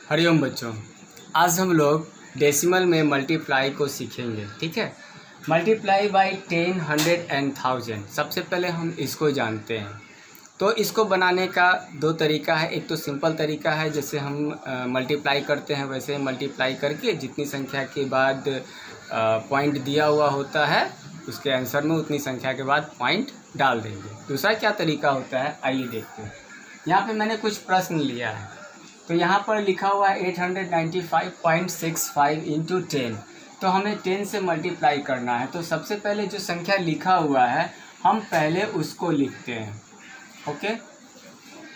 हरिओम बच्चों, आज हम लोग डेसिमल में मल्टीप्लाई को सीखेंगे। ठीक है, मल्टीप्लाई बाय 10, 100 एंड 1000। सबसे पहले हम इसको जानते हैं। तो इसको बनाने का दो तरीका है। एक तो सिंपल तरीका है, जैसे हम मल्टीप्लाई करते हैं वैसे मल्टीप्लाई करके जितनी संख्या के बाद पॉइंट दिया हुआ होता है उसके आंसर में उतनी संख्या के बाद पॉइंट डाल देंगे। दूसरा क्या तरीका होता है, आइए देखते हैं। यहाँ पे मैंने कुछ प्रश्न लिया है। तो यहाँ पर लिखा हुआ है 895.65 इंटू 10। तो हमें 10 से मल्टीप्लाई करना है। तो सबसे पहले जो संख्या लिखा हुआ है हम पहले उसको लिखते हैं। ओके,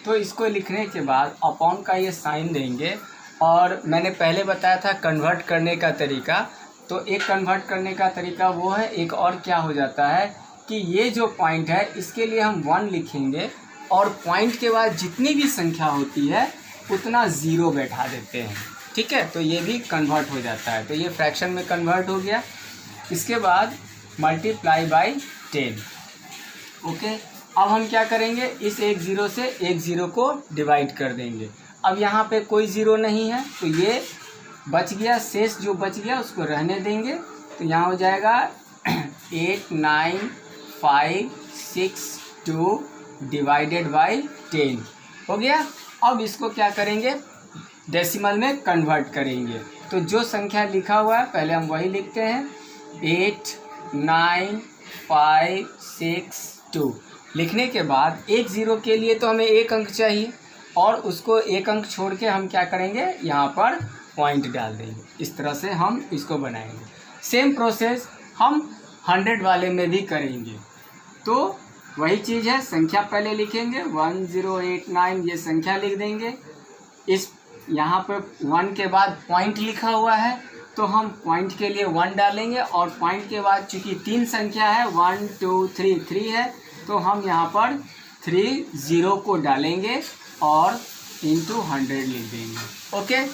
तो इसको लिखने के बाद अपॉन का ये साइन देंगे। और मैंने पहले बताया था कन्वर्ट करने का तरीका। तो एक कन्वर्ट करने का तरीका वो है। एक और क्या हो जाता है कि ये जो पॉइंट है इसके लिए हम 1 लिखेंगे और पॉइंट के बाद जितनी भी संख्या होती है उतना ज़ीरो बैठा देते हैं। ठीक है, तो ये भी कन्वर्ट हो जाता है। तो ये फ्रैक्शन में कन्वर्ट हो गया। इसके बाद मल्टीप्लाई बाय 10। ओके, अब हम क्या करेंगे, इस एक ज़ीरो से एक ज़ीरो को डिवाइड कर देंगे। अब यहाँ पे कोई ज़ीरो नहीं है तो ये बच गया, शेष जो बच गया उसको रहने देंगे। तो यहाँ हो जाएगा 89562 डिवाइडेड बाय 10 हो गया। अब इसको क्या करेंगे, डेसिमल में कन्वर्ट करेंगे। तो जो संख्या लिखा हुआ है पहले हम वही लिखते हैं, 89562। लिखने के बाद एक ज़ीरो के लिए तो हमें एक अंक चाहिए और उसको एक अंक छोड़ के हम क्या करेंगे, यहाँ पर पॉइंट डाल देंगे। इस तरह से हम इसको बनाएंगे। सेम प्रोसेस हम 100 वाले में भी करेंगे। तो वही चीज़ है, संख्या पहले लिखेंगे 1089, ये संख्या लिख देंगे। इस यहाँ पर 1 के बाद पॉइंट लिखा हुआ है तो हम पॉइंट के लिए 1 डालेंगे और पॉइंट के बाद चूँकि 3 संख्या है 1 2 3 3 है तो हम यहाँ पर 3 0 को डालेंगे और इंटू 100 लिख देंगे। ओके,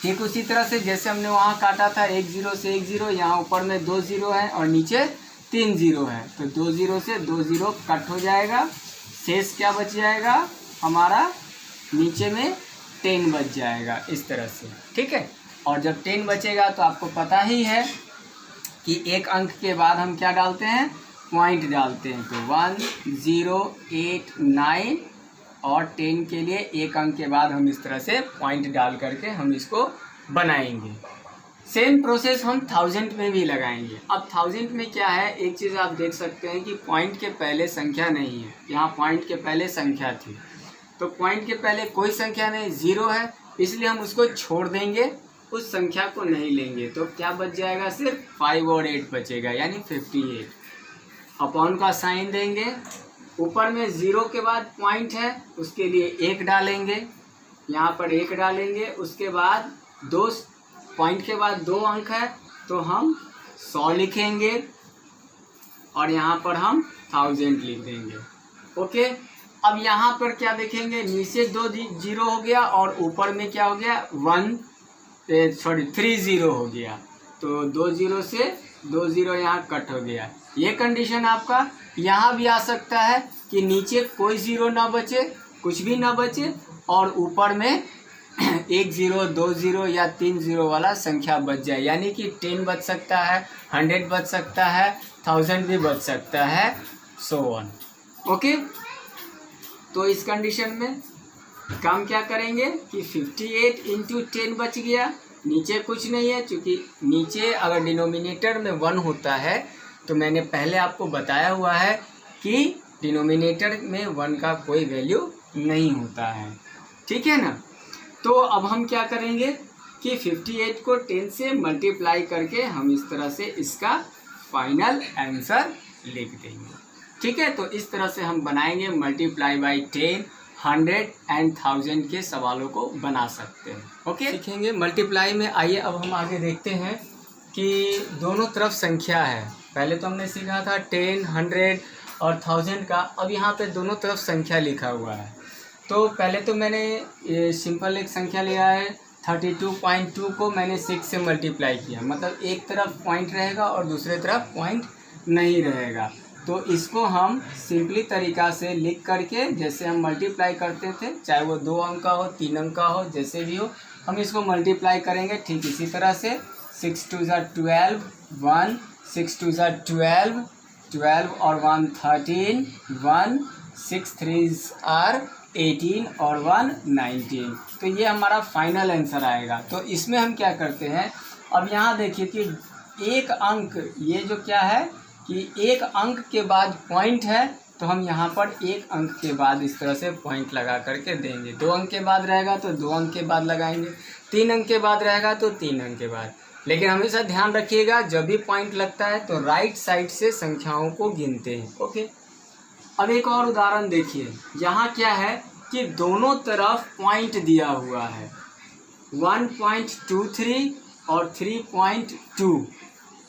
ठीक उसी तरह से जैसे हमने वहाँ काटा था 1 0 से 1 0, यहाँ ऊपर में 2 0 है और नीचे 3 0 है। तो 2 0 से 2 0 कट हो जाएगा। शेष क्या बच जाएगा हमारा, नीचे में 10 बच जाएगा इस तरह से। ठीक है, और जब 10 बचेगा तो आपको पता ही है कि एक अंक के बाद हम क्या डालते हैं, पॉइंट डालते हैं। तो 1089 और 10 के लिए एक अंक के बाद हम इस तरह से पॉइंट डाल करके हम इसको बनाएंगे। सेम प्रोसेस हम 1000 में भी लगाएंगे। अब 1000 में क्या है, एक चीज़ आप देख सकते हैं कि पॉइंट के पहले संख्या नहीं है। यहाँ पॉइंट के पहले संख्या थी तो पॉइंट के पहले कोई संख्या नहीं, ज़ीरो है, इसलिए हम उसको छोड़ देंगे, उस संख्या को नहीं लेंगे। तो क्या बच जाएगा, सिर्फ 5 और 8 बचेगा, यानी 58। अपॉन का साइन देंगे, ऊपर में 0 के बाद पॉइंट है उसके लिए 1 डालेंगे, यहाँ पर 1 डालेंगे। उसके बाद 2 पॉइंट के बाद 2 अंक है तो हम 100 लिखेंगे और यहाँ पर हम 1000 लिख देंगे। ओके, अब यहाँ पर क्या देखेंगे, नीचे 2 0 हो गया और ऊपर में क्या हो गया, 3 0 हो गया। तो 2 0 से 2 0 यहाँ कट हो गया। ये कंडीशन आपका यहाँ भी आ सकता है कि नीचे कोई 0 ना बचे, कुछ भी ना बचे और ऊपर में 1 0 2 0 या 3 0 वाला संख्या बच जाए, यानी कि 10 बच सकता है, 100 बच सकता है, 1000 भी बच सकता है, सो ऑन। ओके, तो इस कंडीशन में काम क्या करेंगे कि 58 इंटू 10 बच गया, नीचे कुछ नहीं है। क्योंकि नीचे अगर डिनोमिनेटर में 1 होता है तो मैंने पहले आपको बताया हुआ है कि डिनोमिनेटर में 1 का कोई वैल्यू नहीं होता है। ठीक है ना। तो अब हम क्या करेंगे कि 58 को 10 से मल्टीप्लाई करके हम इस तरह से इसका फाइनल आंसर लिख देंगे। ठीक है, तो इस तरह से हम बनाएंगे मल्टीप्लाई बाय 10, 100 एंड 1000 के सवालों को बना सकते हैं। ओके, सीखेंगे मल्टीप्लाई में। आइए अब हम आगे देखते हैं कि दोनों तरफ संख्या है। पहले तो हमने सीखा था 10, 100 और 1000 का। अब यहाँ पे दोनों तरफ संख्या लिखा हुआ है। तो पहले तो मैंने ये सिंपल एक संख्या लिया है 32.2 को मैंने 6 से मल्टीप्लाई किया, मतलब एक तरफ पॉइंट रहेगा और दूसरे तरफ पॉइंट नहीं रहेगा। तो इसको हम सिंपली तरीका से लिख करके, जैसे हम मल्टीप्लाई करते थे, चाहे वो 2 अंक का हो 3 अंक का हो, जैसे भी हो, हम इसको मल्टीप्लाई करेंगे ठीक इसी तरह से। 6 2 12, 1, 6 2 12, 12 और 1 13, 1, 6 3 18 और 1 19। तो ये हमारा फाइनल आंसर आएगा। तो इसमें हम क्या करते हैं, अब यहाँ देखिए कि एक अंक, ये जो क्या है कि एक अंक के बाद पॉइंट है, तो हम यहाँ पर एक अंक के बाद इस तरह से पॉइंट लगा करके देंगे। 2 अंक के बाद रहेगा तो 2 अंक के बाद लगाएंगे, 3 अंक के बाद रहेगा तो 3 अंक के बाद। लेकिन हमेशा ध्यान रखिएगा जब भी पॉइंट लगता है तो राइट साइड से संख्याओं को गिनते हैं। ओके, अब एक और उदाहरण देखिए। यहाँ क्या है कि दोनों तरफ पॉइंट दिया हुआ है, 1.23 और 3.2।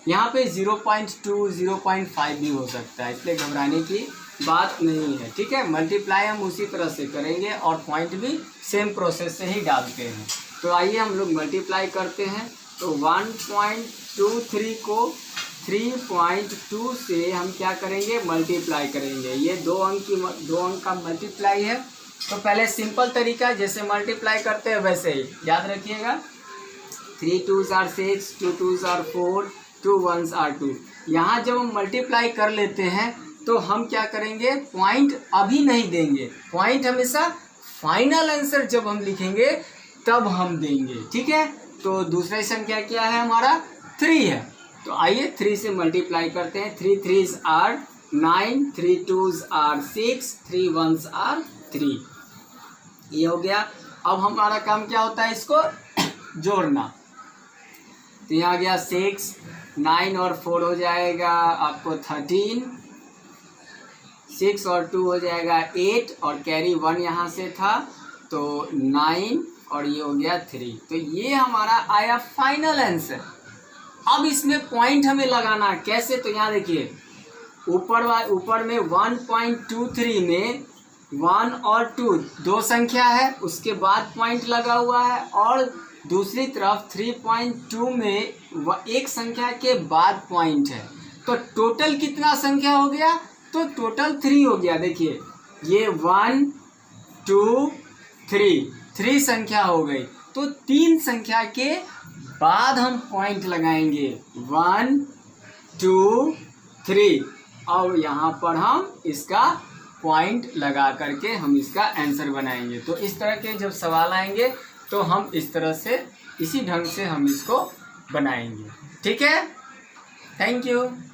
यहाँ पे 0.2 0.5 भी हो सकता है, इसलिए घबराने की बात नहीं है। ठीक है, मल्टीप्लाई हम उसी तरह से करेंगे और पॉइंट भी सेम प्रोसेस से ही डालते हैं। तो आइए हम लोग मल्टीप्लाई करते हैं। तो 1.23 को 3.2 से हम क्या करेंगे, मल्टीप्लाई करेंगे। ये 2 अंक का मल्टीप्लाई है। तो पहले सिंपल तरीका, जैसे मल्टीप्लाई करते हैं वैसे ही याद रखिएगा। 3 2s are 6, 2 2s are 4, 2 1s are 2। यहाँ जब हम मल्टीप्लाई कर लेते हैं तो हम क्या करेंगे, पॉइंट अभी नहीं देंगे, पॉइंट हमेशा फाइनल आंसर जब हम लिखेंगे तब हम देंगे। ठीक है, तो दूसरा संख्या क्या है हमारा, 3 है। तो आइए 3 से मल्टीप्लाई करते हैं। 3 3s are 9, 3 2s are 6, 3 1s are 3। ये हो गया। अब हमारा काम क्या होता है, इसको जोड़ना। तो यहाँ गया 6, 9 और 4 हो जाएगा आपको 13, 6 और 2 हो जाएगा 8 और कैरी 1 यहाँ से था तो 9 और ये हो गया 3। तो ये हमारा आया फाइनल आंसर। अब इसमें पॉइंट हमें लगाना कैसे, तो यहाँ देखिए ऊपर में 1.23 में 1 और 2 दो संख्या है, उसके बाद पॉइंट लगा हुआ है, और दूसरी तरफ 3.2 में एक संख्या के बाद पॉइंट है। तो टोटल कितना संख्या हो गया, तो टोटल 3 हो गया। देखिए ये 1 2 3 संख्या हो गई। तो 3 संख्या के बाद हम पॉइंट लगाएंगे, 1 2 3, और यहाँ पर हम इसका पॉइंट लगा करके हम इसका आंसर बनाएंगे। तो इस तरह के जब सवाल आएंगे तो हम इस तरह से, इसी ढंग से हम इसको बनाएंगे। ठीक है, थैंक यू।